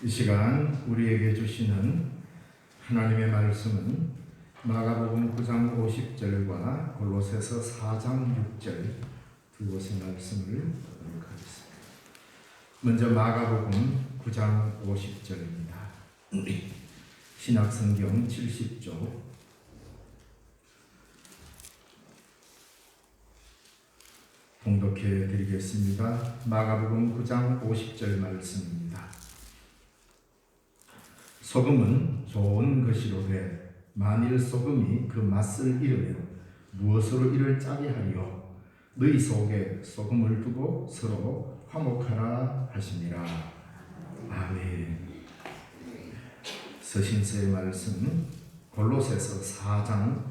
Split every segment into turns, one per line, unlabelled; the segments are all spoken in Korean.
이 시간 우리에게 주시는 하나님의 말씀은 마가복음 9장 50절과 골로새서 4장 6절 두 곳의 말씀을 보도록 하겠습니다. 먼저 마가복음 9장 50절입니다. 신약성경 70조 봉독해 드리겠습니다. 마가복음 9장 50절 말씀입니다. 소금은 좋은 것이로되 만일 소금이 그 맛을 잃으면 무엇으로 이를 짜게 하리요? 너희 속에 소금을 두고 서로 화목하라 하시니라. 아멘. 서신서의 말씀 골로새서 4장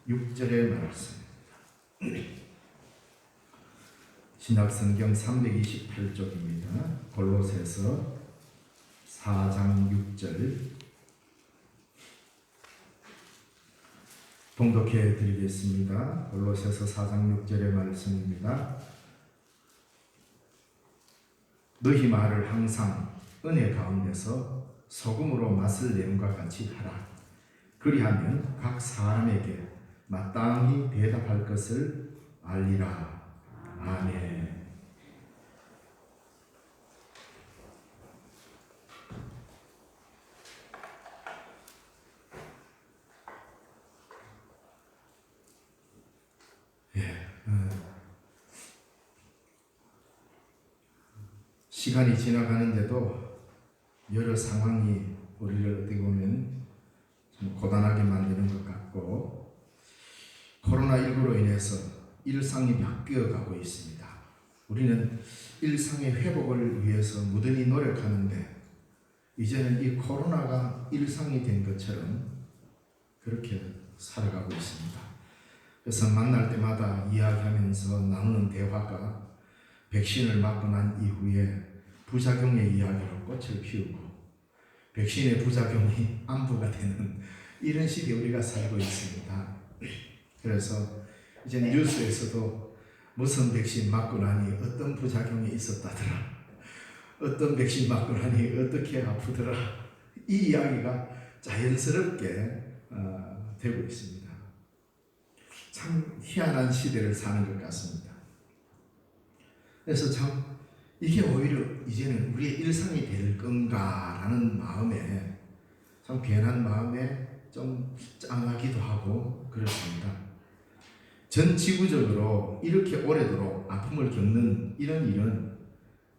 6절의 말씀입니다. 신약성경 328쪽입니다. 골로새서 4장 6절 봉독해 드리겠습니다. 골로새서 4장 6절의 말씀입니다. 너희 말을 항상 은혜 가운데서 소금으로 맛을 내음과 같이 하라. 그리하면 각 사람에게 마땅히 대답할 것을 알리라. 아멘. 시간이 지나가는데도 여러 상황이 우리를 어떻게 보면 좀 고단하게 만드는 것 같고, 코로나19로 인해서 일상이 바뀌어가고 있습니다. 우리는 일상의 회복을 위해서 무던히 노력하는데 이제는 이 코로나가 일상이 된 것처럼 그렇게 살아가고 있습니다. 그래서 만날 때마다 이야기하면서 나누는 대화가 백신을 맞고 난 이후에 부작용의 이야기로 꽃을 피우고 백신의 부작용이 안부가 되는 이런 시대에 우리가 살고 있습니다. 그래서 이제 뉴스에서도 무슨 백신 맞고 나니 어떤 부작용이 있었다더라, 어떤 백신 맞고 나니 어떻게 아프더라, 이 이야기가 자연스럽게 되고 있습니다. 참 희한한 시대를 사는 것 같습니다. 그래서 참 이게 오히려 이제는 우리의 일상이 될 건가라는 마음에 참 괜한 마음에 좀 짠하기도 하고 그렇습니다. 전 지구적으로 이렇게 오래도록 아픔을 겪는 이런 일은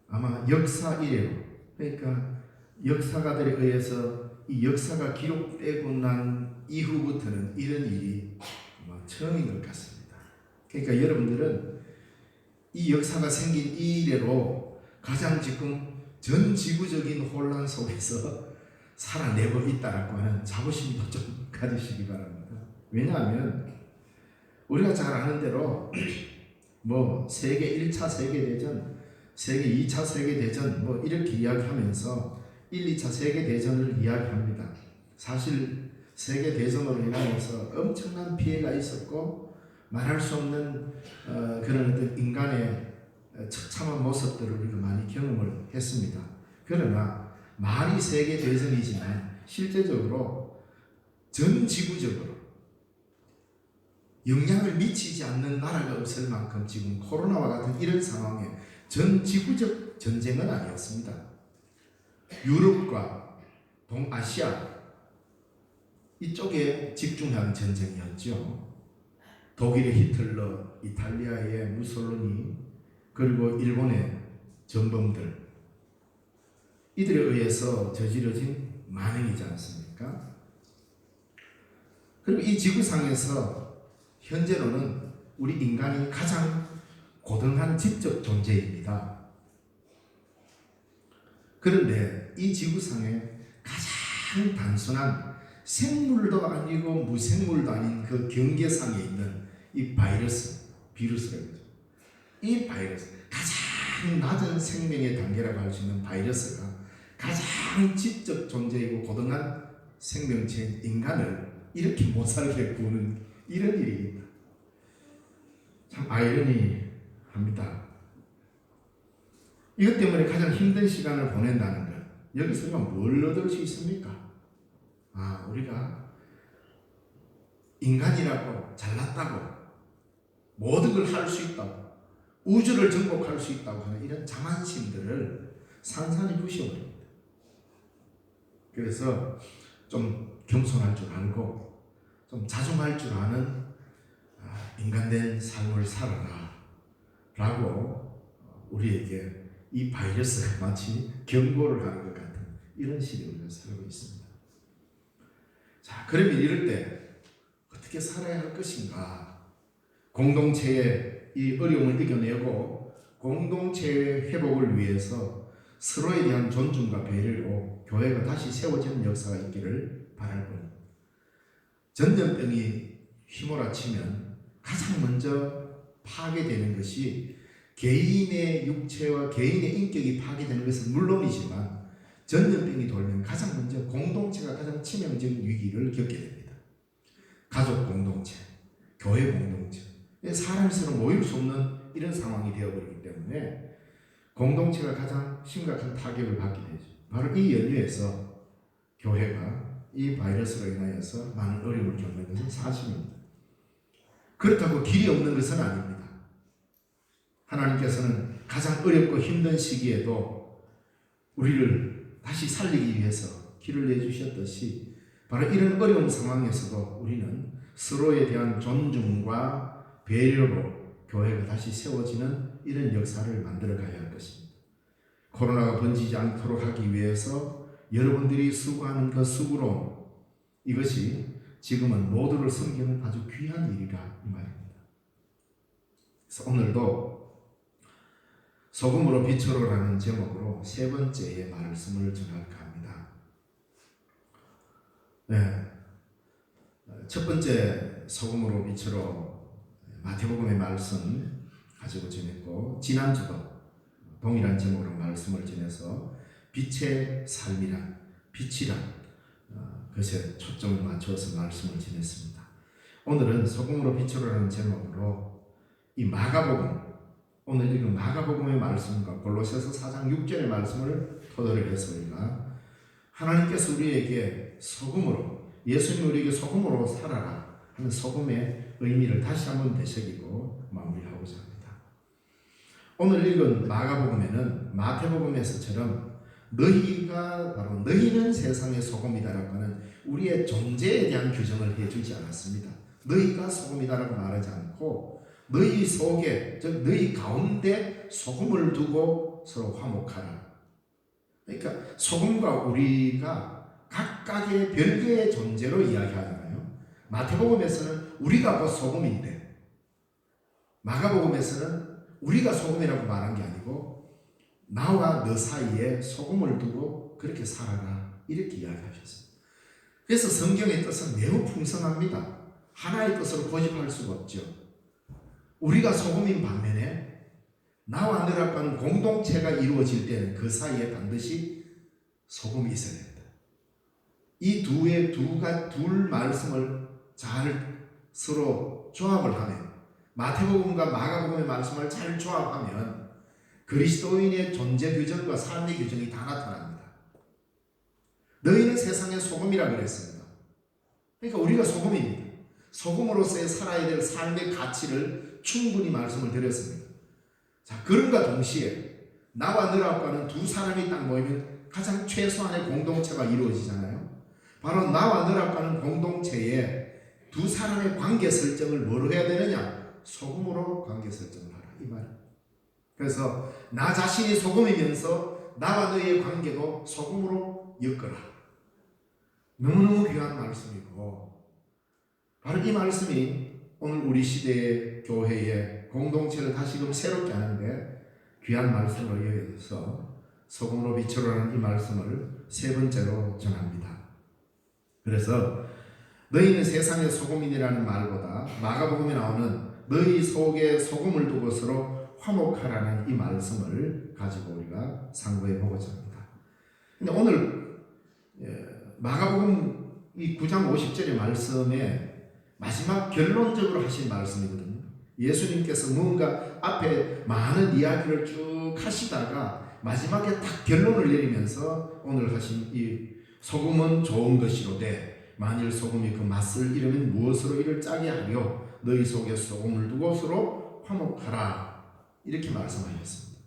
아마 역사 이래로, 그러니까 역사가들에 의해서 이 역사가 기록되고 난 이후부터는 이런 일이 아마 처음인 것 같습니다. 그러니까 여러분들은 이 역사가 생긴 이래로 가장 지금 전 지구적인 혼란 속에서 살아내고 있다라고 하는 자부심도 좀 가지시기 바랍니다. 왜냐하면 우리가 잘 아는 대로 뭐 세계 1차 세계대전, 세계 2차 세계대전 뭐 이렇게 이야기하면서 1, 2차 세계대전을 이야기합니다. 사실 세계대전으로 인하여서 엄청난 피해가 있었고 말할 수 없는 그런 어떤 인간의 처참한 모습들을 우리가 많이 경험을 했습니다. 그러나 말이 세계대전이지만 실제적으로 전 지구적으로 영향을 미치지 않는 나라가 없을 만큼 지금 코로나와 같은 이런 상황에 전 지구적 전쟁은 아니었습니다. 유럽과 동아시아 이쪽에 집중한 전쟁이었죠. 독일의 히틀러, 이탈리아의 무솔리니, 그리고 일본의 전범들, 이들에 의해서 저지러진 만행이지 않습니까? 그리고 이 지구상에서 현재로는 우리 인간이 가장 고등한 지적 존재입니다. 그런데 이 지구상에 가장 단순한 생물도 아니고 무생물도 아닌 그 경계상에 있는 이 비루스라고 하죠. 이 바이러스, 가장 낮은 생명의 단계라고 할 수 있는 바이러스가 가장 지적 존재이고 고등한 생명체인 인간을 이렇게 못 살게 구는 이런 일입니다. 참 아이러니합니다. 이것 때문에 가장 힘든 시간을 보낸다는 것, 여기서 우리가 뭘 얻을 수 있습니까? 우리가 인간이라고 잘났다고 모든 걸 할 수 있다고 우주를 정복할 수 있다고 하는 이런 자만심들을 산산이 부셔버립니다. 그래서 좀 겸손할 줄 알고 좀 자중할 줄 아는 인간된 삶을 살아라 라고 우리에게 이 바이러스가 마치 경고를 하는 것 같은 이런 시대에 우리가 살고 있습니다. 자, 그러면 이럴 때 어떻게 살아야 할 것인가? 공동체의 이 어려움을 이겨내고 공동체의 회복을 위해서 서로에 대한 존중과 배려로 교회가 다시 세워지는 역사가 있기를 바랄 뿐입니다. 전염병이 휘몰아치면 가장 먼저 파괴되는 것이 개인의 육체와 개인의 인격이 파괴되는 것은 물론이지만 전염병이 돌면 가장 먼저 공동체가 가장 치명적인 위기를 겪게 됩니다. 가족 공동체, 교회 공동체, 사람이 서로 모일 수 없는 이런 상황이 되어버리기 때문에 공동체가 가장 심각한 타격을 받게 되죠. 바로 이 연유에서 교회가 이 바이러스로 인하여서 많은 어려움을 겪는 것은 사실입니다. 그렇다고 길이 없는 것은 아닙니다. 하나님께서는 가장 어렵고 힘든 시기에도 우리를 다시 살리기 위해서 길을 내주셨듯이 바로 이런 어려운 상황에서도 우리는 서로에 대한 존중과 배려로 교회가 다시 세워지는 이런 역사를 만들어 가야 할 것입니다. 코로나가 번지지 않도록 하기 위해서 여러분들이 수고하는 그 수고로움, 이것이 지금은 모두를 섬기는 아주 귀한 일이라 이 말입니다. 그래서 오늘도 소금으로 빛으로라는 제목으로 세 번째의 말씀을 전할까 합니다. 첫 번째 소금으로 빛으로 마태복음의 말씀 가지고 전했고, 지난주도 동일한 제목으로 말씀을 전해서 빛의 삶이란, 빛이란 그것에 초점을 맞춰서 말씀을 전했습니다. 오늘은 소금으로 빛으로라는 제목으로 이 마가복음, 오늘 읽은 마가복음의 말씀과 골로새서 4장 6절의 말씀을 토대로 해서 우리가 하나님께서 우리에게 소금으로, 예수님 우리에게 소금으로 살아라 하는 소금의 의미를 다시 한번 되새기고 마무리하고자 합니다. 오늘 읽은 마가복음에는 마태복음에서처럼 너희가 바로 너희는 세상의 소금이다라고 하는 우리의 존재에 대한 규정을 해주지 않았습니다. 너희가 소금이다라고 말하지 않고 너희 속에, 즉 너희 가운데 소금을 두고 서로 화목하라. 그러니까 소금과 우리가 각각의 별개의 존재로 이야기하잖아요. 마태복음에서는 우리가 곧 소금인데 마가복음에서는 우리가 소금이라고 말한 게 아니고 나와 너 사이에 소금을 두고 그렇게 살아라, 이렇게 이야기하셨습니다. 그래서 성경의 뜻은 매우 풍성합니다. 하나의 뜻으로 고집할 수가 없죠. 우리가 소금인 반면에 나와 너라고 하는 공동체가 이루어질 때는 그 사이에 반드시 소금이 있어야 됩니다. 이 둘 말씀을 잘 서로 조합을 하면, 마태복음과 마가복음의 말씀을 잘 조합하면 그리스도인의 존재 규정과 삶의 규정이 다 나타납니다. 너희는 세상의 소금이라 그랬습니다. 그러니까 우리가 소금입니다. 소금으로서의 살아야 될 삶의 가치를 충분히 말씀을 드렸습니다. 자, 그런가 동시에 나와 너라고 하는 두 사람이 딱 모이면 가장 최소한의 공동체가 이루어지잖아요. 바로 나와 너라고 하는 공동체에 두 사람의 관계 설정을 뭐로 해야 되느냐? 소금으로 관계 설정을 하라, 이 말입니다. 그래서 나 자신이 소금이면서 나와 너의 관계도 소금으로 엮어라. 너무너무 귀한 말씀이고, 바로 이 말씀이 오늘 우리 시대의 교회의 공동체를 다시금 새롭게 하는데 귀한 말씀으로 여겨져서 소금으로 빛으로라는 이 말씀을 세 번째로 전합니다. 그래서 너희는 세상의 소금이라는 말보다 마가복음에 나오는 너희 속에 소금을 두고 서로 화목하라는 이 말씀을 가지고 우리가 상고해 보고자 합니다. 근데 오늘 마가복음 이 9장 50절의 말씀에 마지막 결론적으로 하신 말씀이거든요. 예수님께서 뭔가 앞에 많은 이야기를 쭉 하시다가 마지막에 딱 결론을 내리면서 오늘 하신 이 소금은 좋은 것이로되 만일 소금이 그 맛을 잃으면 무엇으로 이를 짜게 하려 너희 속에 소금을 두고 서로 화목하라 이렇게 말씀하셨습니다.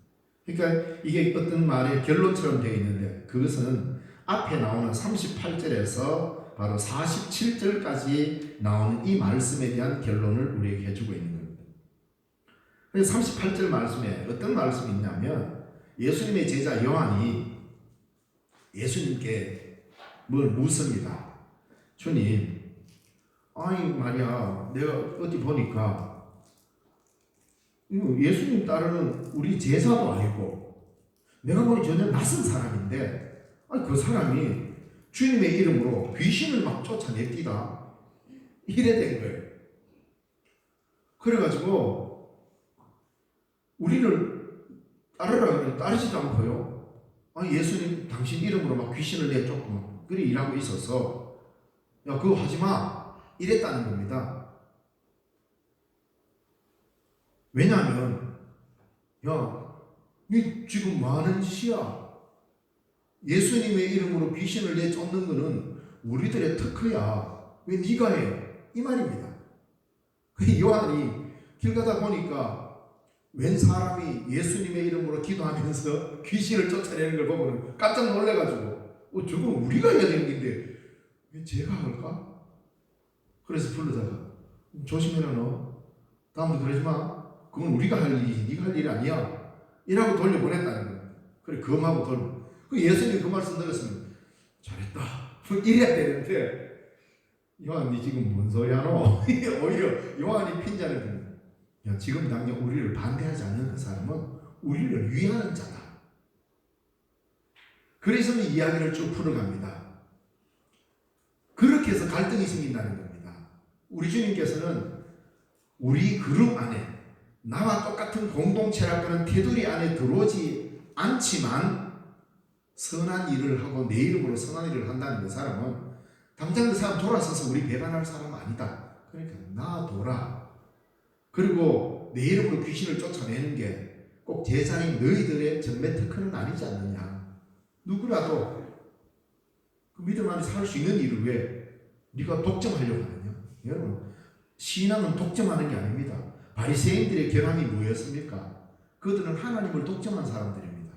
그러니까 이게 어떤 말의 결론처럼 되어 있는데 그것은 앞에 나오는 38절에서 바로 47절까지 나오는 이 말씀에 대한 결론을 우리에게 해주고 있는 겁니다. 그래서 38절 말씀에 어떤 말씀이 있냐면 예수님의 제자 요한이 예수님께 뭘 묻습니다. 주님, 아니 말이야 내가 어디 보니까 예수님 따르는 우리 제자도 아니고 내가 보니 전혀 낯선 사람인데 아니 그 사람이 주님의 이름으로 귀신을 막 쫓아냅디다 이래 된 거예요. 그래가지고 우리를 따르라 그러면 따르지도 않고요. 아니 예수님 당신 이름으로 막 귀신을 내쫓고 막 그래 일하고 있어서 야 그거 하지마 이랬다는 겁니다. 왜냐하면 야 니 지금 뭐 하는 짓이야? 예수님의 이름으로 귀신을 내쫓는 것은 우리들의 특허야. 왜 네가 해? 이 말입니다. 요한이 길 가다 보니까 웬 사람이 예수님의 이름으로 기도하면서 귀신을 쫓아내는 걸 보고는 깜짝 놀래가지고 저건 우리가 해야 되는 건데 왜 제가 할까? 그래서 부르다가 조심해라 너. 다음부터 그러지 마. 그건 우리가 할 일이지 네가 할 일이 아니야. 이라고 돌려보냈다는 거예요. 그래 검하고 돌려. 그 예수님 그 말씀 들었으면 잘했다 이래야 되는데 요한 니 지금 뭔 소리 하노? 오히려 요한이 핀자를 듭니다. 야 지금 당장 우리를 반대하지 않는 그 사람은 우리를 위하는 자다. 그래서 이야기를 쭉 풀어갑니다. 그렇게 해서 갈등이 생긴다는 겁니다. 우리 주님께서는 우리 그룹 안에 나와 똑같은 공동체라는 테두리 안에 들어오지 않지만 선한 일을 하고 내 이름으로 선한 일을 한다는 그 사람은 당장 그 사람 돌아서서 우리 배반할 사람 아니다. 그러니까 놔둬라. 그리고 내 이름으로 귀신을 쫓아내는 게 꼭 제자인 너희들의 전매 특허는 아니지 않느냐. 누구라도 그 믿음 안에 살 수 있는 일을 왜 네가 독점하려고 하느냐. 여러분 신앙은 독점하는 게 아닙니다. 바리새인들의 결함이 뭐였습니까? 그들은 하나님을 독점한 사람들입니다.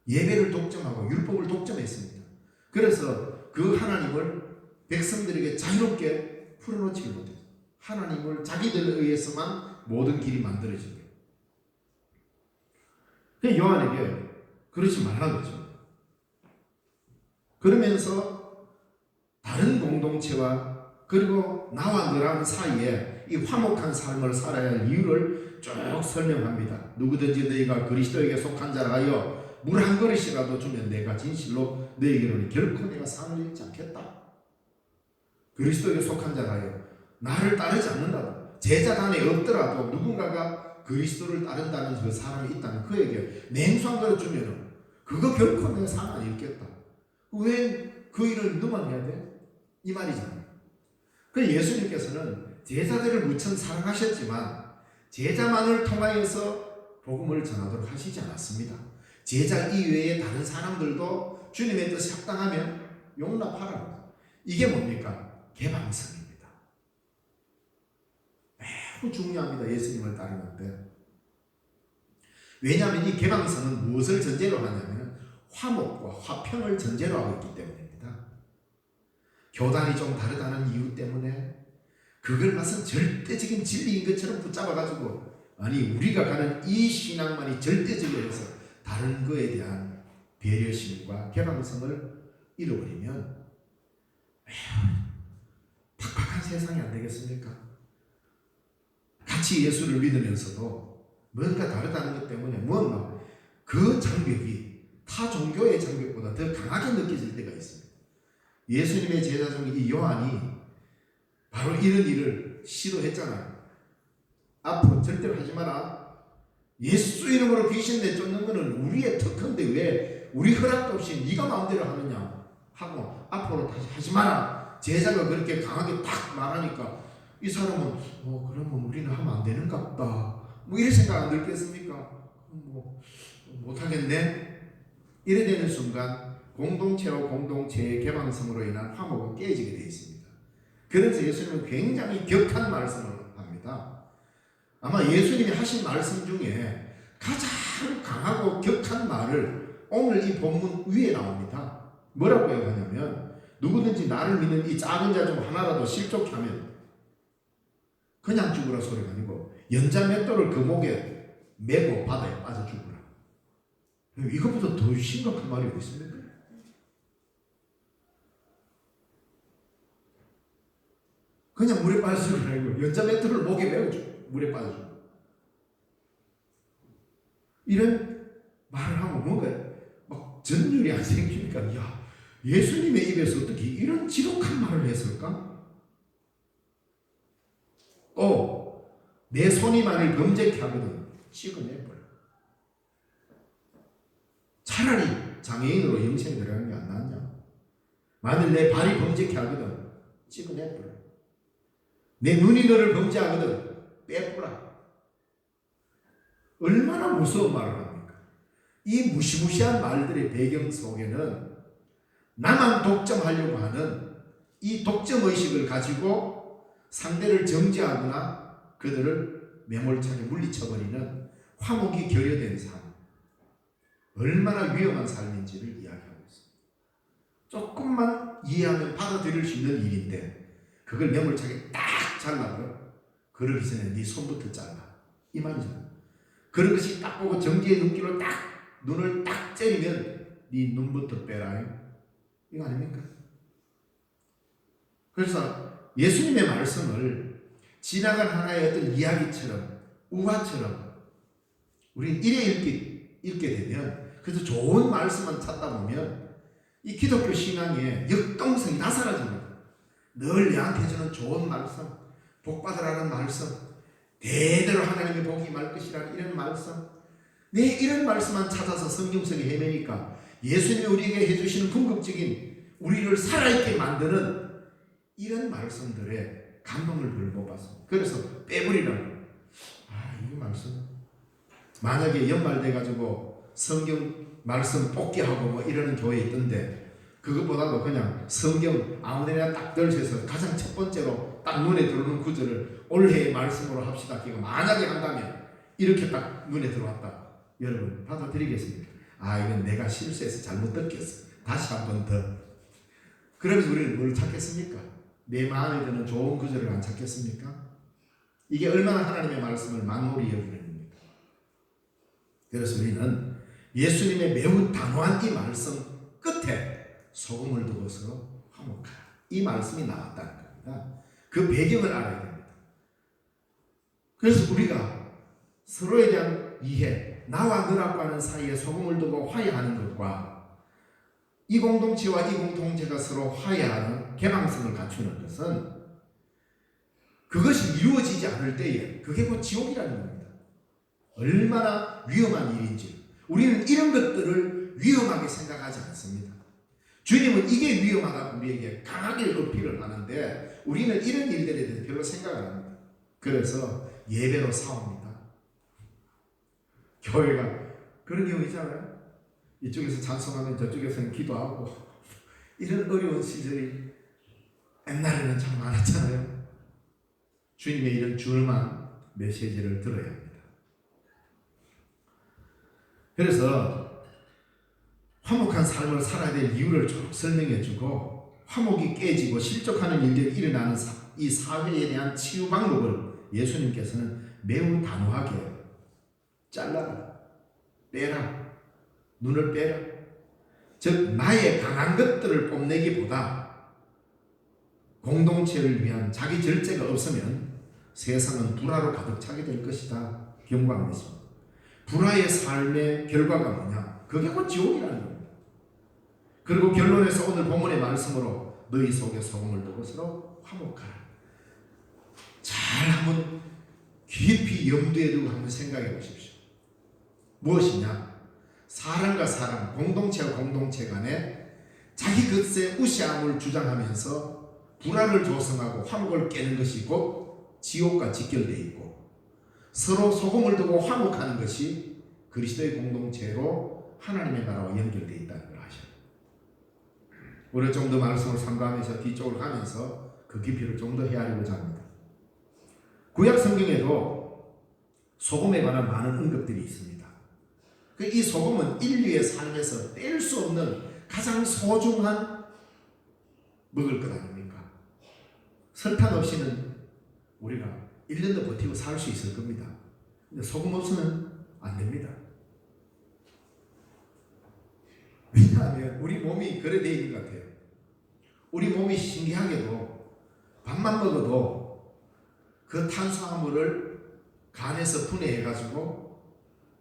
예배를 독점하고 율법을 독점했습니다. 그래서 그 하나님을 백성들에게 자유롭게 풀어놓지 못했어요. 하나님을 자기들에 의해서만 모든 길이 만들어진 거예요. 그래서 요한에게 그러지 말라는 거죠. 그러면서 다른 공동체와 그리고 나와 너라는 사이에 이 화목한 삶을 살아야 할 이유를 쭉 설명합니다. 누구든지 너희가 그리스도에게 속한 자라 하여 물 한 그릇이라도 주면 내가 진실로 너희에게는 결코 내가 상을 잃지 않겠다. 그리스도에게 속한 자라 하여 나를 따르지 않는다고 제자단에 없더라도 누군가가 그리스도를 따른다는 그 사람이 있다면 그에게 냉수한 그릇 주면 그거 결코 내가 상 안 잃겠다. 왜 그 일을 너만 해야 돼? 이 말이잖아요. 그 예수님께서는 제자들을 무척 사랑하셨지만 제자만을 통하여서 복음을 전하도록 하시지 않았습니다. 제자 이외의 다른 사람들도 주님의 뜻에 합당하면 용납하라. 이게 뭡니까? 개방성입니다. 매우 중요합니다. 예수님을 따르는데. 왜냐하면 이 개방성은 무엇을 전제로 하냐면 화목과 화평을 전제로 하고 있기 때문입니다. 교단이 좀 다르다는 이유 때문에 그걸 무슨 절대적인 진리인 것처럼 붙잡아가지고 아니 우리가 가는 이 신앙만이 절대적이어서 다른 거에 대한 배려심과 개방성을 잃어버리면 팍팍한 세상이 안 되겠습니까? 같이 예수를 믿으면서도 뭔가 다르다는 것 때문에 뭔가 그 장벽이 타 종교의 장벽보다 더 강하게 느껴질 때가 있습니다. 예수님의 제자 중에 이 요한이 바로 이런 일을 시도했잖아요. 앞으로 절대로 하지 마라. 예수 이름으로 귀신 내쫓는 것은 우리의 특허인데 왜 우리 허락도 없이 네가 마음대로 하느냐 하고 앞으로 다시 하지 마라. 제자가 그렇게 강하게 딱 말하니까 이 사람은 그러면 우리는 하면 안 되는가 보다. 뭐 이런 생각 안 들겠습니까? 뭐 못하겠네. 이래 되는 순간 공동체와 공동체의 개방성으로 인한 화목은 깨지게 되어 있습니다. 그래서 예수님은 굉장히 격한 말씀을 합니다. 아마 예수님이 하신 말씀 중에 가장 강하고 격한 말을 오늘 이 본문 위에 나옵니다. 뭐라고 하냐면 누구든지 나를 믿는 이 작은 자 중 하나라도 실족케 하면 그냥 죽으라 소리가 아니고 연자 맷돌을 그 목에 메고 바다에 빠져 죽으라. 이것보다 더 심각한 말이 어디 있습니까? 그냥 물에 빠져 죽으라 이거 연자 맷돌을 목에 메고 물에 빠져 죽으라. 이런 말을 하면 뭔가 막 전율이 안 생기니까 야 예수님의 입에서 어떻게 이런 지독한 말을 했을까? 또 내 손이 만일 범죄케 하거든 찍어내버려. 차라리 장애인으로 영생 들어가는 게 안 낫냐? 만일 내 발이 범죄케 하거든 찍어내버려. 내 눈이 너를 범죄하거든 빼뿌라. 얼마나 무서운 말을 합니까? 이 무시무시한 말들의 배경 속에는 나만 독점하려고 하는 이 독점의식을 가지고 상대를 정죄하거나 그들을 매몰차게 물리쳐버리는 화목이 결여된 삶, 얼마나 위험한 삶인지를 이야기하고 있습니다. 조금만 이해하면 받아들일 수 있는 일인데 그걸 매몰차게 딱 잘라버려. 그러기 전에 네 손부터 잘라 이 말이잖아. 그런 것이 딱 보고 정지의 눈길로 딱 눈을 딱 째리면 네 눈부터 빼라 이거 아닙니까? 그래서 예수님의 말씀을 지나간 하나의 어떤 이야기처럼 우화처럼 우리는 이래 읽게 되면 그래서 좋은 말씀만 찾다 보면 이 기독교 신앙의 역동성이 다 사라집니다. 늘 내한테 주는 좋은 말씀, 복 받으라는 말씀, 대대로 하나님의 복이 임할 것이라는 이런 말씀, 이런 말씀만 찾아서 성경성에 헤매니까 예수님이 우리에게 해주시는 궁극적인 우리를 살아있게 만드는 이런 말씀들에 감동을 별 못 받습니다. 그래서 빼버리라고. 이 말씀 만약에 연말돼가지고 성경 말씀 뽑기하고 뭐 이러는 교회 있던데 그것보다도 그냥 성경 아무데나 딱 들셔서 가장 첫 번째로 딱 눈에 들어오는 구절을 올해의 말씀으로 합시다. 그거 만약에 한다면 이렇게 딱 눈에 들어왔다. 여러분 받아들이겠습니까? 이건 내가 실수해서 잘못 듣겠어. 다시 한 번 더. 그러면서 우리는 뭘 찾겠습니까? 내 마음에 드는 좋은 구절을 안 찾겠습니까? 이게 얼마나 하나님의 말씀을 만홀히 여기는 겁니까? 그래서 우리는 예수님의 매우 단호한 이 말씀 끝에 소금을 두고서 화목하라. 이 말씀이 나왔다는 겁니다. 그 배경을 알아야 됩니다. 그래서 우리가 서로에 대한 이해, 나와 너라고 하는 사이에 소금을 두고 화해하는 것과 이 공동체와 이 공동체가 서로 화해하는 개방성을 갖추는 것은 그것이 이루어지지 않을 때에 그게 곧 지옥이라는 겁니다. 얼마나 위험한 일인지 우리는 이런 것들을 위험하게 생각하지 않습니다. 주님은 이게 위험하다고 우리에게 강하게 어필을 하는데 우리는 이런 일들에 대해서 별로 생각 안 합니다. 그래서 예배로 싸웁니다. 교회가 그런 경우 있잖아요. 이쪽에서 찬송하면 저쪽에서는 기도하고 이런 어려운 시절이 옛날에는 참 많았잖아요. 주님의 이런 준엄한 메시지를 들어야 합니다. 그래서 화목한 삶을 살아야 될 이유를 쭉 설명해주고 화목이 깨지고 실족하는 일들이 일어나는 이 사회에 대한 치유 방법을 예수님께서는 매우 단호하게 잘라라, 빼라, 눈을 빼라. 즉 나의 강한 것들을 뽐내기보다 공동체를 위한 자기 절제가 없으면 세상은 불화로 가득 차게 될 것이다. 경고하고 있습니다. 불화의 삶의 결과가 뭐냐? 그게 곧 지옥이라는 겁니다. 그리고 결론에서 오늘 본문의 말씀으로 너희 속에 소금을 두고 서로 화목하라. 잘 한번 깊이 염두에 두고 한번 생각해 보십시오. 무엇이냐? 사람과 사람, 공동체와 공동체 간에 자기 것의 우시함을 주장하면서 불화를 조성하고 화목을 깨는 것이 곧 지옥과 직결되어 있고 서로 소금을 두고 화목하는 것이 그리스도의 공동체로 하나님의 나라와 연결되어 있다는 걸 아셔요. 우리가 좀 더 말씀을 삼가하면서 뒤쪽으로 가면서 그 깊이를 좀 더 헤아리고자 합니다. 구약 성경에도 소금에 관한 많은 언급들이 있습니다. 이 소금은 인류의 삶에서 뗄 수 없는 가장 소중한 먹을 것 아닙니까? 설탕 없이는 우리가 1년도 버티고 살 수 있을 겁니다. 근데 소금 없으면 안 됩니다. 왜냐하면 우리 몸이 그래 되어 있는 것 같아요. 우리 몸이 신기하게도 밥만 먹어도 그 탄수화물을 간에서 분해해가지고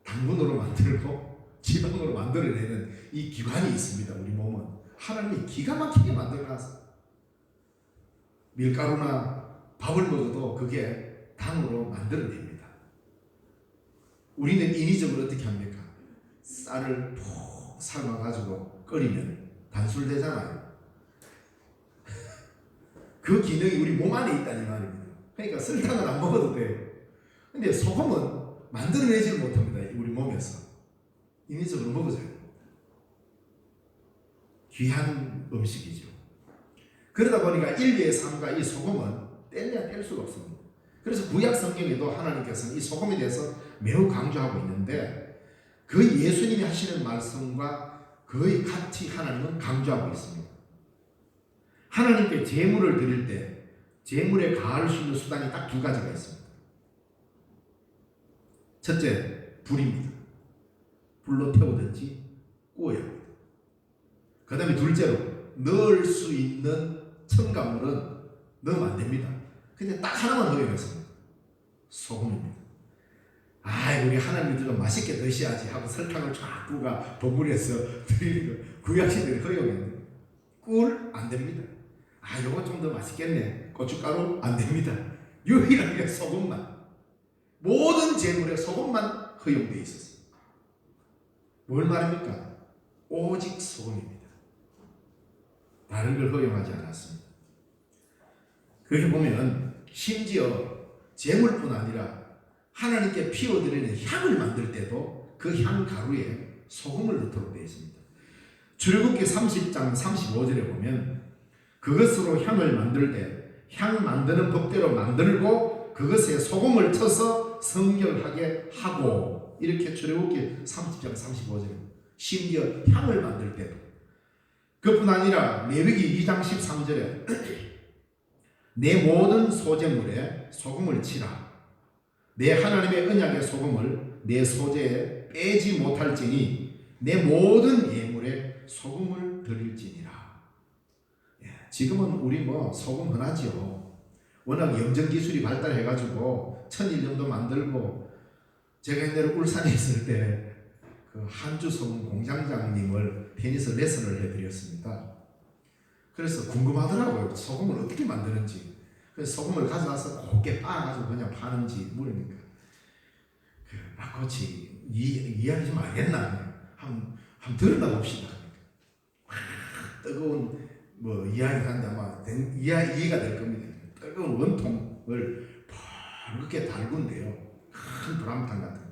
당분으로 만들고 지방으로 만들어내는 이 기관이 있습니다. 우리 몸은 하나님이 기가 막히게 만들어놨어요. 밀가루나 밥을 먹어도 그게 당으로 만들어냅니다. 우리는 인위적으로 어떻게 합니까? 쌀을 푹 삶아가지고 끓이면 단술되잖아요. 그 기능이 우리 몸 안에 있다는 말입니다. 그러니까 설탕을 안 먹어도 돼요. 근데 소금은 만들어내지 못합니다. 우리 몸에서 인위적으로 먹어줘요. 귀한 음식이죠. 그러다 보니까 인류의 삶과 이 소금은 뗄래야 뗄 수가 없습니다. 그래서 구약 성경에도 하나님께서는 이 소금에 대해서 매우 강조하고 있는데 그 예수님이 하시는 말씀과 거의 같이 하나님은 강조하고 있습니다. 하나님께 제물을 드릴 때 제물에 가할 수 있는 수단이 딱 두 가지가 있습니다. 첫째, 불입니다. 불로 태우든지 구워야 합니다. 그 다음에 둘째로 넣을 수 있는 첨가물은 넣으면 안 됩니다. 근데 딱 하나만 허용했습니다. 소금입니다. 우리 하나님 좀 맛있게 드셔야지 하고 설탕을 쫙 부가 버무려서 드리는 거 구약시대에 허용했는데 꿀 안 됩니다. 요거 좀 더 맛있겠네. 고춧가루 안 됩니다. 유일하게 소금만. 모든 제물에 소금만 허용되어 있었어요. 뭘 말합니까? 오직 소금입니다. 다른 걸 허용하지 않았습니다. 그렇게 보면 심지어 제물뿐 아니라 하나님께 피워드리는 향을 만들 때도 그 향 가루에 소금을 넣도록 되어 있습니다. 출애굽기 30장 35절에 보면 그것으로 향을 만들 때 향 만드는 법대로 만들고 그것에 소금을 쳐서 성결하게 하고 이렇게 출애굽기 30장 35절입니다. 심지어 향을 만들 때도 그뿐 아니라 레위기 2장 13절에 내 모든 소재물에 소금을 치라. 내 하나님의 언약의 소금을 내 소재에 빼지 못할지니 내 모든 예물에 소금을 드릴지니라. 지금은 우리 소금 흔하지요. 워낙 염전 기술이 발달해가지고 천일염도 만들고 제가 옛날에 울산에 있을 때 그 한주 소금 공장장님을 편의서 레슨을 해드렸습니다. 그래서 궁금하더라고요. 소금을 어떻게 만드는지. 그래서 소금을 가져와서 곱게 빻아가지고 그냥 파는지 물으니까 마코치 이야기 좀 알겠나? 한번 들어나 봅시다. 뜨거운 이야기를 하는데 아마 이해가 될 겁니다. 뜨거운 원통을 붉게 달군데요. 큰 도람탕 같은.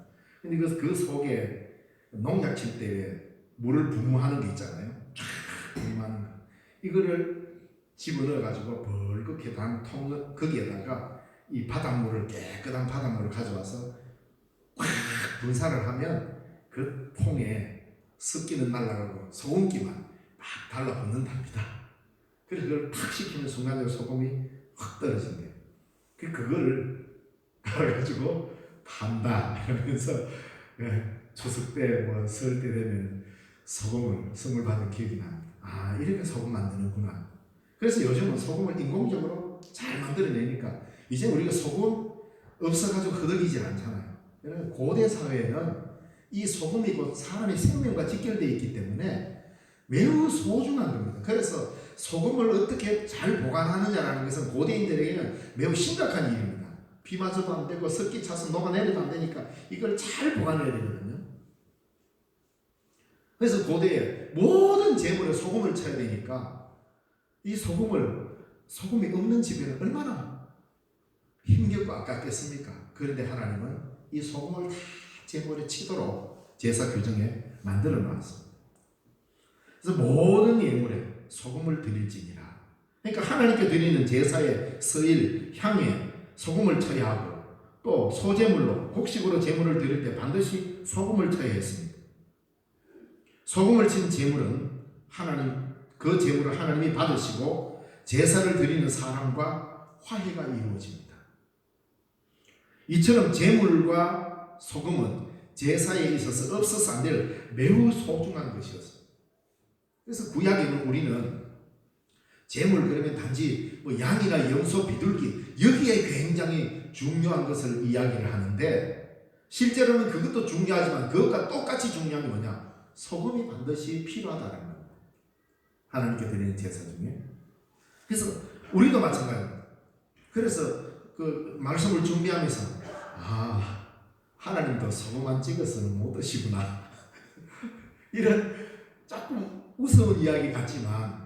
근데 그 속에 농약 칠 때 물을 분무하는 게 있잖아요. 쫙 분무하는 거. 이거를 집어넣어가지고 벌겋게 단 통 거기에다가 이 바닷물을 깨끗한 바닷물을 가져와서 꽉 분사를 하면 그 통에 습기는 날아가고 소금기만 막 달라붙는답니다. 그래서 그걸 탁 식히는 순간에 소금이 확 떨어진대요. 그걸 가지고 판다 이러면서 추석 때 설 때 되면 소금을 선물 받은 기억이 납니다. 이렇게 소금 만드는구나. 그래서 요즘은 소금을 인공적으로 잘 만들어내니까 이제 우리가 소금 없어가지고 허덕이질 않잖아요. 고대 사회에는 이 소금이 곧 사람의 생명과 직결되어 있기 때문에 매우 소중한 겁니다. 그래서 소금을 어떻게 잘 보관하느냐라는 것은 고대인들에게는 매우 심각한 일입니다. 비 맞아도 안 되고 습기 차서 녹아내려도 안 되니까 이걸 잘 보관해야 되거든요. 그래서 고대에 모든 제물에 소금을 쳐야 되니까 이 소금이 없는 집에는 얼마나 힘겹고 아깝겠습니까? 그런데 하나님은 이 소금을 다 제물에 치도록 제사 규정에 만들어 놨습니다. 그래서 모든 예물에 소금을 드릴지니라. 그러니까 하나님께 드리는 제사의 서일, 향에 소금을 쳐야 하고, 또 소제물로 곡식으로 제물을 드릴 때 반드시 소금을 쳐야 했습니다. 소금을 친 제물은 그 제물을 하나님이 받으시고 제사를 드리는 사람과 화해가 이루어집니다. 이처럼 제물과 소금은 제사에 있어서 없어서 안 될 매우 소중한 것이었습니다. 그래서 구약에는 우리는 제물 그러면 단지 양이나 염소, 비둘기 여기에 굉장히 중요한 것을 이야기를 하는데, 실제로는 그것도 중요하지만 그것과 똑같이 중요한 게 뭐냐? 소금이 반드시 필요하다는 겁니다. 하나님께 드리는 제사 중에. 그래서 우리도 마찬가지입니다. 그래서 그 말씀을 준비하면서 하나님도 소금 안 찍어서는 못 드시구나 이런 조금 우스운 이야기 같지만,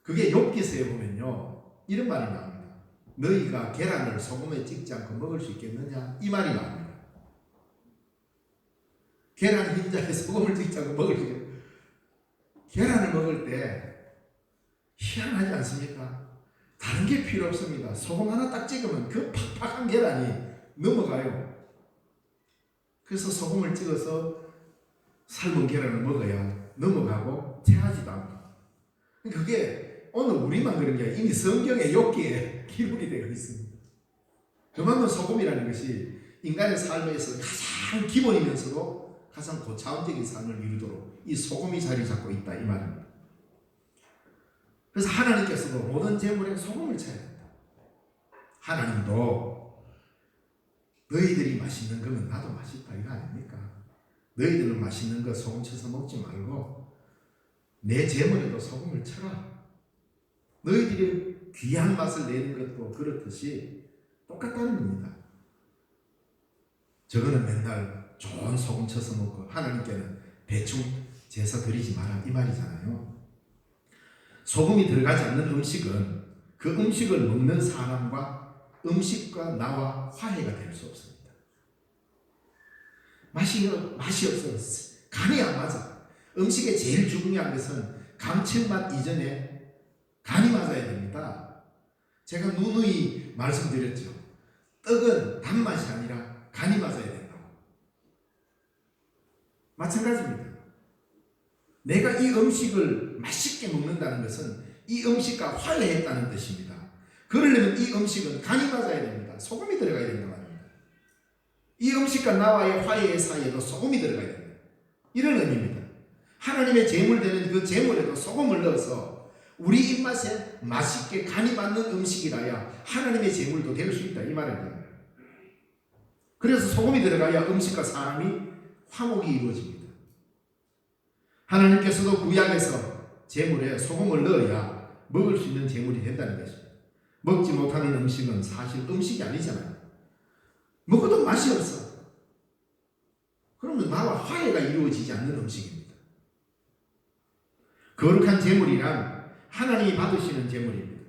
그게 욥기서에 보면요 이런 말이 나옵니다. 너희가 계란을 소금에 찍지 않고 먹을 수 있겠느냐? 이 말이 나옵니다. 계란 흰자에 소금을 찍지 않고 먹을 수 있겠느냐? 계란을 먹을 때 희한하지 않습니까? 다른 게 필요 없습니다. 소금 하나 딱 찍으면 그 팍팍한 계란이 넘어가요. 그래서 소금을 찍어서 삶은 계란을 먹어야 넘어가고 체하지도 않고. 그게 오늘 우리만 그런 게 아니라 이미 성경의 욥기에 기록이 되어 있습니다. 그만큼 소금이라는 것이 인간의 삶에서 가장 기본이면서도 가장 고차원적인 삶을 이루도록 이 소금이 자리 잡고 있다 이 말입니다. 그래서 하나님께서도 모든 제물에 소금을 쳐야 된다. 하나님도 너희들이 맛있는 거면 나도 맛있다 이거 아닙니까? 너희들은 맛있는 거 소금 쳐서 먹지 말고 내 제물에도 소금을 쳐라. 너희들이 귀한 맛을 내는 것도 그렇듯이 똑같다는 겁니다. 저거는 맨날 좋은 소금 쳐서 먹고 하나님께는 대충 제사 드리지 마라 이 말이잖아요. 소금이 들어가지 않는 음식은 그 음식을 먹는 사람과 음식과 나와 화해가 될 수 없습니다. 맛이 없어. 간이 안 맞아. 음식의 제일 중요한 것은 감칠맛 이전에 간이 맞아야 됩니다. 제가 누누이 말씀드렸죠. 떡은 단맛이 아니라 간이 맞아야 된다고. 마찬가지입니다. 내가 이 음식을 맛있게 먹는다는 것은 이 음식과 화해했다는 뜻입니다. 그러려면 이 음식은 간이 맞아야 됩니다. 소금이 들어가야 된단 말입니다. 이 음식과 나와의 화해 사이에도 소금이 들어가야 됩니다. 이런 의미입니다. 하나님의 제물 되는 그 제물에도 소금을 넣어서 우리 입맛에 맛있게 간이 맞는 음식이라야 하나님의 제물도 될 수 있다 이 말입니다. 그래서 소금이 들어가야 음식과 사람이 화목이 이루어집니다. 하나님께서도 구약에서 제물에 소금을 넣어야 먹을 수 있는 제물이 된다는 것입니다. 먹지 못하는 음식은 사실 음식이 아니잖아요. 먹어도 맛이 없어. 그러면 나와 화해가 이루어지지 않는 음식입니다. 거룩한 제물이란 하나님이 받으시는 제물입니다.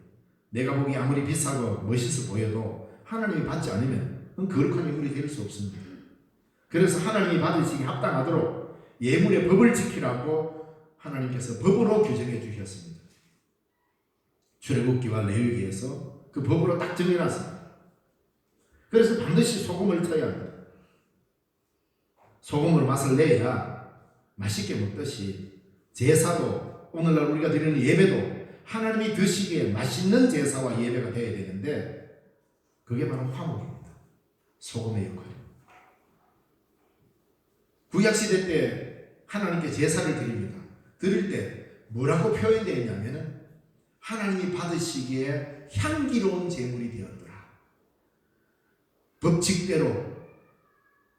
내가 보기 아무리 비싸고 멋있어 보여도 하나님이 받지 않으면 그건 거룩한 예물이 될 수 없습니다. 그래서 하나님이 받으시기 합당하도록 예물의 법을 지키라고 하나님께서 법으로 규정해 주셨습니다. 출애굽기와 레위기에서 그 법으로 딱 정해놨습니다. 그래서 반드시 소금을 쳐야 합니다. 소금으로 맛을 내야 맛있게 먹듯이 제사도 오늘날 우리가 드리는 예배도 하나님이 드시기에 맛있는 제사와 예배가 되어야 되는데 그게 바로 화목입니다. 소금의 역할입니다. 구약시대 때 하나님께 제사를 드립니다. 드릴 때 뭐라고 표현되어 있냐면 하나님이 받으시기에 향기로운 제물이 되었더라. 법칙대로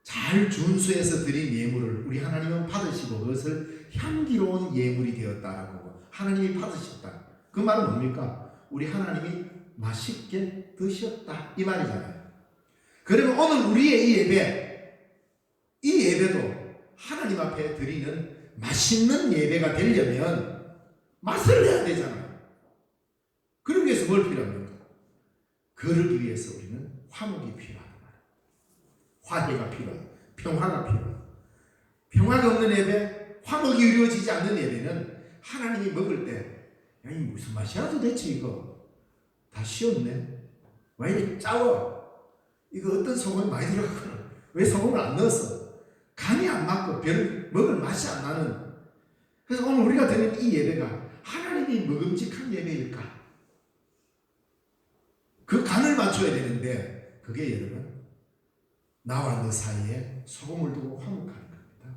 잘 준수해서 드린 예물을 우리 하나님은 받으시고 그것을 향기로운 예물이 되었다라고 하나님이 받으셨다. 그 말은 뭡니까? 우리 하나님이 맛있게 드셨다 이 말이잖아요. 그러면 오늘 우리의 이 예배도 하나님 앞에 드리는 맛있는 예배가 되려면 맛을 내야 되잖아요. 그러기 위해서 뭘 필요합니까? 그러기 위해서 우리는 화목이 필요하다. 화해가 필요하다. 평화가 필요하다. 평화가 없는 예배, 화목이 이루어지지 않는 예배는 하나님이 먹을 때, 야, 이 무슨 맛이야 도대체 이거? 다 쉬었네. 왜 이렇게 짜워? 이거 어떤 소금이 많이 들어갔구나. 왜 소금을 안 넣었어? 간이 안 맞고 별 먹을 맛이 안 나는. 그래서 오늘 우리가 드리는 이 예배가 하나님이 먹음직한 예배일까? 그 간을 맞춰야 되는데 그게 여러분 나와 너 사이에 소금을 두고 화목하는 겁니다.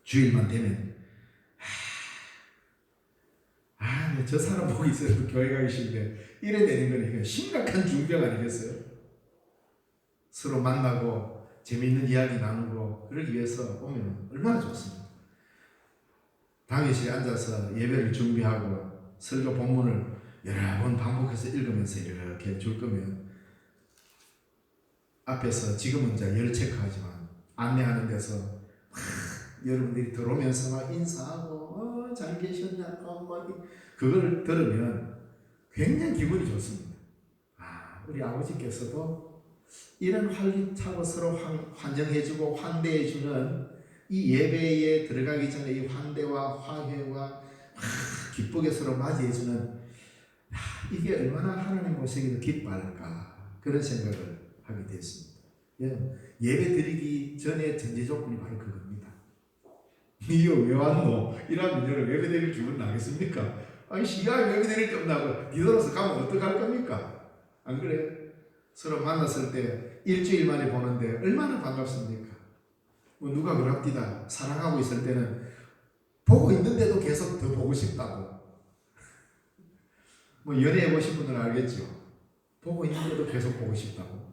주일만 되면 저 사람 보기 있어도 교회 가기 싫은데 이래 되는 거니까 심각한 중병 아니겠어요? 서로 만나고 재미있는 이야기 나누고 그러기 위해서 오면 얼마나 좋습니다. 당회실에 앉아서 예배를 준비하고 설교 본문을 여러 번 반복해서 읽으면서 이렇게 줄 거면 앞에서 지금은 이제 열 체크하지만 안내하는 데서 여러분들이 들어오면서 막 인사하고 잘 계셨냐고 막 그걸 들으면 굉장히 기분이 좋습니다. 우리 아버지께서도 이런 활기차고 서로 환영해주고 환대해주는 이 예배에 들어가기 전에 이 환대와 화해와 기쁘게 서로 맞이해주는 이게 얼마나 하나님 보시기에도 기뻐할까 그런 생각을 하게 됐습니다. 예배 드리기 전에 전제 조건이 바로 그겁니다. 니가 왜 왔노? 이러면 여러분 예배 드릴 기분 나겠습니까? 아니 시간이 예배 드릴 게 없나고 뒤돌아서 가면 어떡할 겁니까? 안 그래? 서로 만났을 때 일주일 만에 보는데 얼마나 반갑습니까? 뭐 누가 그럽디다 사랑하고 있을 때는 보고 있는데도 계속 더 보고 싶다고. 뭐 연애해 보신 분들은 알겠죠. 보고 있는데도 계속 보고 싶다고.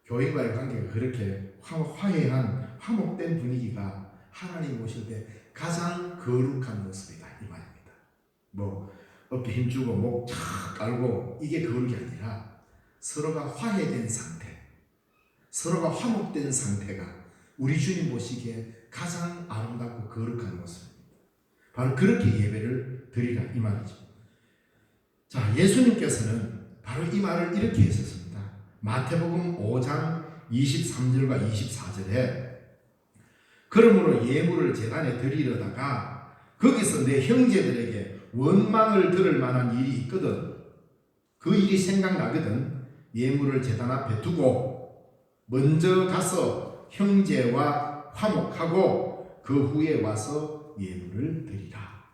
교인과의 관계가 그렇게 화해한 화목된 분위기가 하나님 오실 때 가장 거룩한 모습이다 이 말입니다. 뭐 어깨 힘주고 목 착 깔고 이게 거룩이 아니라 서로가 화해된 상태, 서로가 화목된 상태가 우리 주님 보시기에 가장 아름답고 거룩한 모습입니다. 바로 그렇게 예배를 드리라 이 말이죠. 자, 예수님께서는 바로 이 말을 이렇게 했었습니다. 마태복음 5장 23절과 24절에 그러므로 예물을 제단에 드리려다가 거기서 내 형제들에게 원망을 들을 만한 일이 있거든 그 일이 생각나거든 예물을 제단 앞에 두고 먼저 가서 형제와 화목하고 그 후에 와서 예물을 드리라.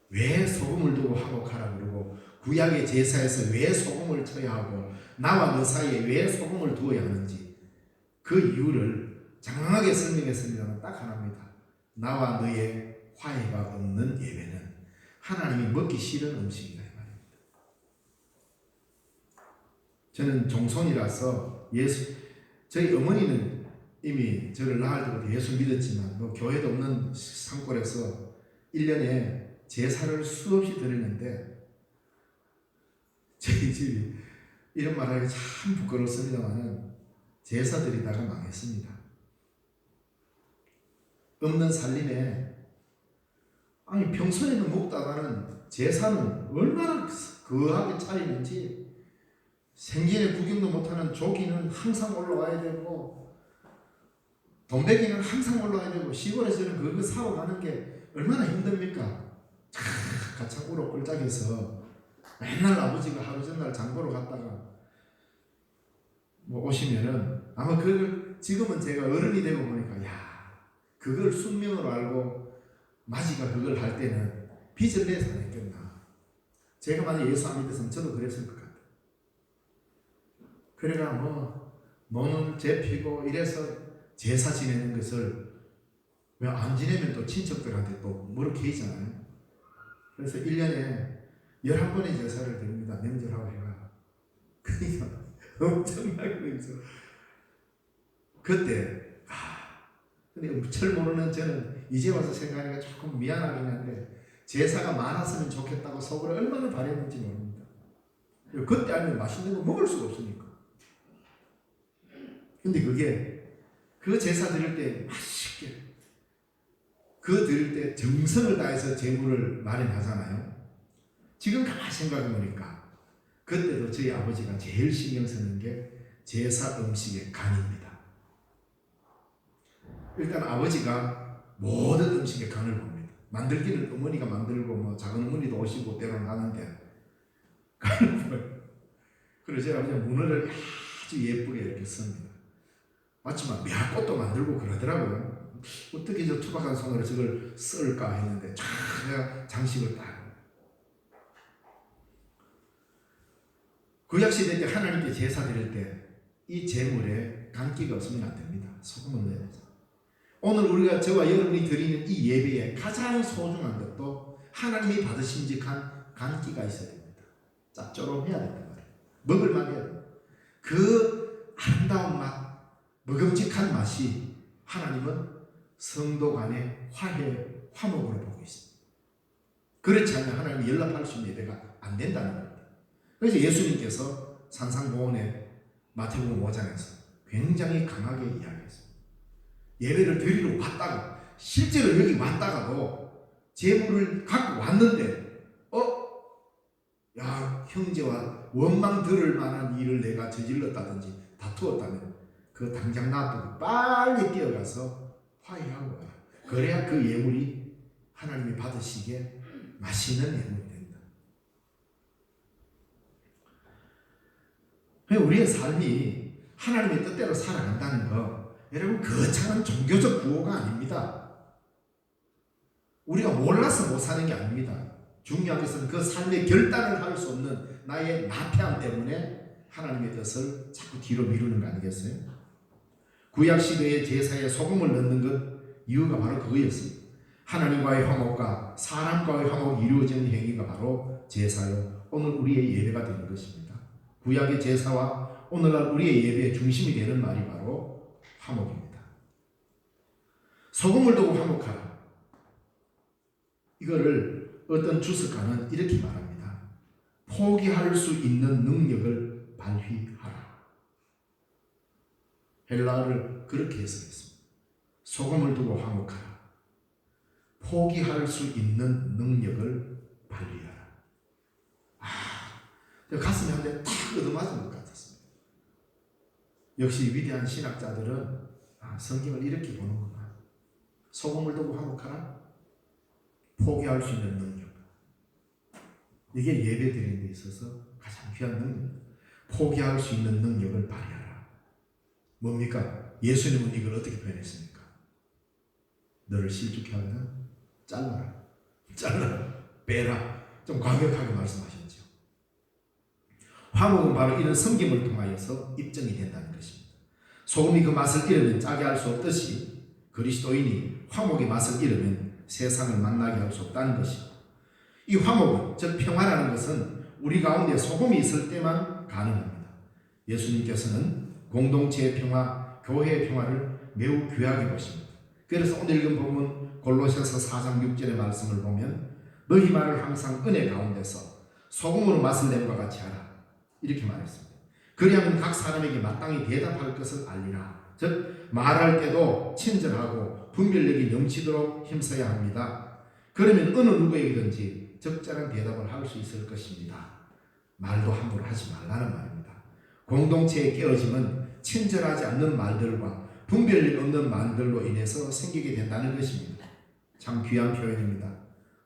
왜 소금을 두고 화목하라 그러고 구약의 제사에서 왜 소금을 쳐야 하고 나와 너 사이에 왜 소금을 두어야 하는지 그 이유를 장황하게 설명했습니다만 딱 하나입니다. 나와 너의 화해가 없는 예배는 하나님이 먹기 싫은 음식이다 이 말입니다. 저는 종손이라서 저희 어머니는 이미 저를 낳을 때부터 예수 믿었지만 뭐 교회도 없는 산골에서 1년에 제사를 수없이 드리는데 저희 집이 이런 말 하기 참 부끄럽습니다만은 제사 드리다가 망했습니다. 없는 살림에 아니 평소에는 먹다가는 제사는 얼마나 거하게 차리는지 생전에 구경도 못하는 조기는 항상 올라와야 되고 돈베기는 항상 올라와야 되고 시골에서는 그거 사고 가는 게 얼마나 힘듭니까? 가창으로 꼴짝해서 맨날 아버지가 하루 전날 장보러 갔다가 뭐 오시면은 아마 그걸 지금은 제가 어른이 되고 보니까 야 그걸 숙명으로 알고 마지가 그걸 할 때는 빚을 내서 안 했겠나. 제가 만약 예수 안 믿었으면 저도 그랬을 것 같아요. 그래가 뭐 몸을 재피고 이래서 제사 지내는 것을 왜 안 지내면 또 친척들한테 또 뭐렇게 하잖아요. 그래서 1년에 11번의 제사를 드립니다. 명절하고 해가. 그러니까 엄청나게 그래서 그때 근데 철 모르는 저는 이제 와서 생각하니까 조금 미안하긴 한데 제사가 많았으면 좋겠다고 속으로 얼마나 바랬는지 모릅니다. 그때 아니면 맛있는 거 먹을 수가 없으니까. 근데 그게 그 제사 드릴 때 맛있게 그 드릴 때 정성을 다해서 제물을 마련하잖아요. 지금 가만히 생각해 보니까 그때도 저희 아버지가 제일 신경 쓰는 게 제사 음식의 간입니다. 일단 아버지가 모든 음식의 간을 봅니다. 만들기는 어머니가 만들고 뭐 작은 어머니도 오시고 때로는 하는데 간을 봐요. 그래서 제 아버지가 문어를 아주 예쁘게 이렇게 씁니다. 마치만 매화꽃도 만들고 그러더라고요. 어떻게 저 투박한 손으로 저걸 쓸까 했는데 제가 장식을 딱. 구약시대 때 하나님께 제사 드릴 때 이 제물에 간기가 없으면 안 됩니다. 소금을 넣어야 돼요. 오늘 우리가 저와 여러분이 드리는 이 예배에 가장 소중한 것도 하나님이 받으심직한 간기가 있어야 됩니다. 짭조름해야 된단 말이에요. 먹을만 해야 돼요. 그 아름다운 맛, 먹음직한 맛이 하나님은 성도 간의 화목으로 보고 있습니다. 그렇지 않으면 하나님이 연락할 수 있는 예배가 안 된다는 겁니다. 그래서 예수님께서 산상보훈의 마태복음 5장에서 굉장히 강하게 이야기했습니다. 예배를 드리러 왔다가 실제로 여기 왔다가도 제물을 갖고 왔는데 야 형제와 원망 들을 만한 일을 내가 저질렀다든지 다투었다면 그 당장 놔두고 빨리 뛰어가서 화해하고 와라. 그래야 그 예물이 하나님이 받으시기에 맛있는 예물이 됩니다. 우리의 삶이 하나님의 뜻대로 살아간다는 거 여러분 거창한 종교적 구호가 아닙니다. 우리가 몰라서 못 사는 게 아닙니다. 중요한 것은 그 삶의 결단을 할 수 없는 나의 나태함 때문에 하나님의 뜻을 자꾸 뒤로 미루는 거 아니겠어요? 구약시대의 제사에 소금을 넣는 것 이유가 바로 그거였습니다. 하나님과의 화목과 사람과의 화목이 이루어지는 행위가 바로 제사요 오늘 우리의 예배가 되는 것입니다. 구약의 제사와 오늘날 우리의 예배의 중심이 되는 말이 바로 화목입니다. 소금을 두고 화목하라. 이거를 어떤 주석가는 이렇게 말합니다. 포기할 수 있는 능력을 발휘하라. 헬라어를 그렇게 해석했습니다. 소금을 두고 화목하라. 포기할 수 있는 능력을 발휘하라. 가슴에 한 대 탁 얻어맞은 것 같았습니다. 역시 위대한 신학자들은 성경을 이렇게 보는구나. 소금을 두고 화목하라. 포기할 수 있는 능력. 이게 예배 드리는 데 있어서 가장 귀한 능력입니다. 포기할 수 있는 능력을 발휘하라. 뭡니까? 예수님은 이걸 어떻게 표현했습니까? 너를 실족해 하면 잘라라. 빼라. 좀 과격하게 말씀하셨죠. 화목은 바로 이런 섬김을 통하여서 입증이 된다는 것입니다. 소금이 그 맛을 잃으면 짜게 할 수 없듯이 그리스도인이 화목의 맛을 잃으면 세상을 만나게 할 수 없다는 것입니다. 이 화목은 즉 평화라는 것은 우리 가운데 소금이 있을 때만 가능합니다. 예수님께서는 공동체의 평화, 교회의 평화를 매우 귀하게 보십니다. 그래서 오늘 읽은 본문 골로새서 4장 6절의 말씀을 보면 너희 말을 항상 은혜 가운데서 소금으로 맛을 냄과 같이 하라. 이렇게 말했습니다. 그리하면 각 사람에게 마땅히 대답할 것을 알리라. 즉 말할 때도 친절하고 분별력이 넘치도록 힘써야 합니다. 그러면 어느 누구에게든지 적절한 대답을 할 수 있을 것입니다. 말도 함부로 하지 말라는 말입니다. 공동체의 깨어짐은 친절하지 않는 말들과 분별력 없는 말들로 인해서 생기게 된다는 것입니다. 참 귀한 표현입니다.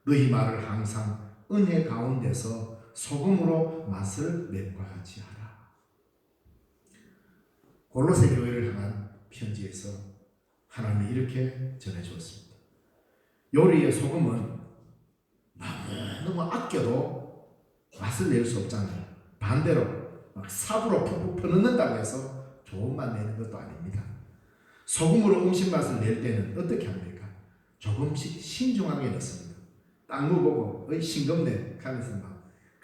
너희 말을 항상 은혜 가운데서 소금으로 맛을 냄과 같이 하라. 골로새 교회를 향한 편지에서 하나님이 이렇게 전해주었습니다. 요리의 소금은 너무 아껴도 맛을 낼 수 없잖아요. 반대로 막 삽으로 푹푹 퍼넣는다고 해서 좋은 맛 내는 것도 아닙니다. 소금으로 음식 맛을 낼 때는 어떻게 합니까? 조금씩 신중하게 넣습니다. 딱 먹어보고 싱겁네 하면서 막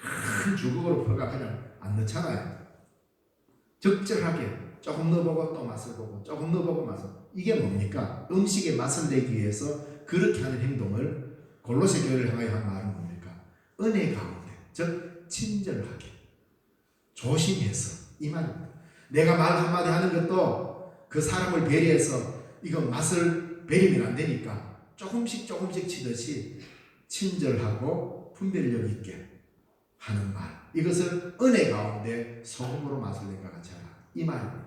큰 주걱으로 퍼가 그냥 안 넣잖아요. 적절하게 조금 넣어보고 또 맛을 보고 조금 넣어보고 맛을. 이게 뭡니까? 음식의 맛을 내기 위해서 그렇게 하는 행동을 골로새 교회를 향하여 한 말은 뭡니까? 은혜 가운데, 즉 친절하게 조심해서 이 말입니다. 내가 말 한마디 하는 것도 그 사람을 배려해서 이거 맛을 배리면 안 되니까 조금씩 치듯이 친절하고 분별력 있게 하는 말, 이것을 은혜 가운데 소금으로 맛을 내가 같이 하라, 이 말입니다.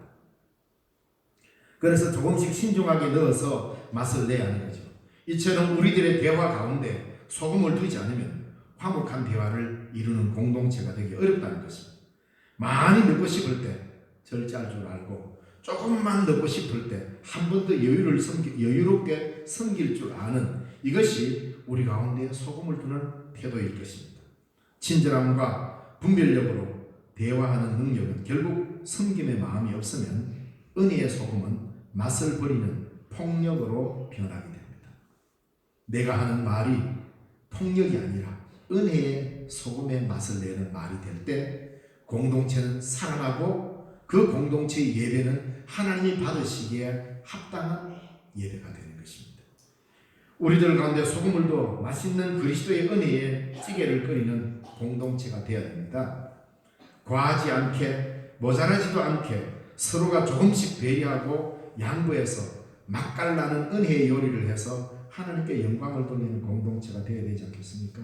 그래서 조금씩 신중하게 넣어서 맛을 내야 하는 거죠. 이처럼 우리들의 대화 가운데 소금을 두지 않으면 화목한 대화를 이루는 공동체가 되기 어렵다는 것입니다. 많이 넣고 싶을 때 절제할 줄 알고, 조금만 넣고 싶을 때 한 번 더 여유롭게 섬길 줄 아는, 이것이 우리 가운데 소금을 두는 태도일 것입니다. 친절함과 분별력으로 대화하는 능력은 결국 섬김의 마음이 없으면 은혜의 소금은 맛을 버리는 폭력으로 변하게 됩니다. 내가 하는 말이 폭력이 아니라 은혜의 소금의 맛을 내는 말이 될 때 공동체는 살아나고, 그 공동체의 예배는 하나님이 받으시기에 합당한 예배가 되는 것입니다. 우리들 가운데 소금을 더 맛있는 그리스도의 은혜의 찌개를 끓이는 공동체가 되어야 됩니다. 과하지 않게, 모자라지도 않게 서로가 조금씩 배려하고 양보해서 맛깔나는 은혜의 요리를 해서 하나님께 영광을 돌리는 공동체가 되어야 되지 않겠습니까?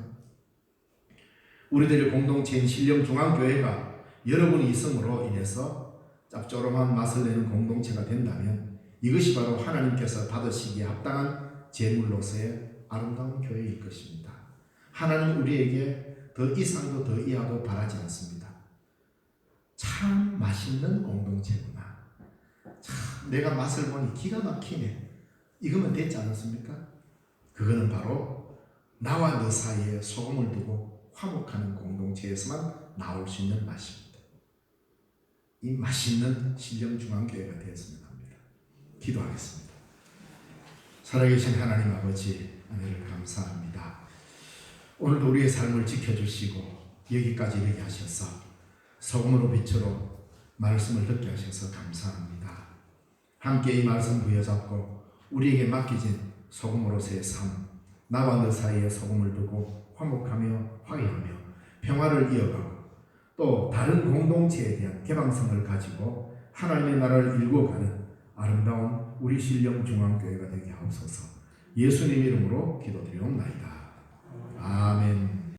우리들의 공동체인 신령중앙교회가 여러분이 있음으로 인해서 짭조름한 맛을 내는 공동체가 된다면 이것이 바로 하나님께서 받으시기에 합당한 제물로서의 아름다운 교회일 것입니다. 하나님 우리에게 더 이상도 더 이하도 바라지 않습니다. 참 맛있는 공동체구나. 참 내가 맛을 보니 기가 막히네. 이거면 됐지 않았습니까? 그거는 바로 나와 너 사이에 소금을 두고 화목하는 공동체에서만 나올 수 있는 맛입니다. 이 맛있는 신령중앙교회가 되었으면 합니다. 기도하겠습니다. 살아계신 하나님 아버지, 은혜를 감사합니다. 오늘도 우리의 삶을 지켜주시고 여기까지 이르게 하셔서 소금으로 빛으로 말씀을 듣게 하셔서 감사합니다. 함께 이 말씀 부여잡고 우리에게 맡겨진 소금으로서의 삶, 나와 너 사이에 소금을 두고 화목하며 화해하며 평화를 이어가고, 또 다른 공동체에 대한 개방성을 가지고 하나님의 나라를 일구어가는 아름다운 우리 신령중앙교회가 되게 하옵소서. 예수님 이름으로 기도드리옵나이다. 아멘.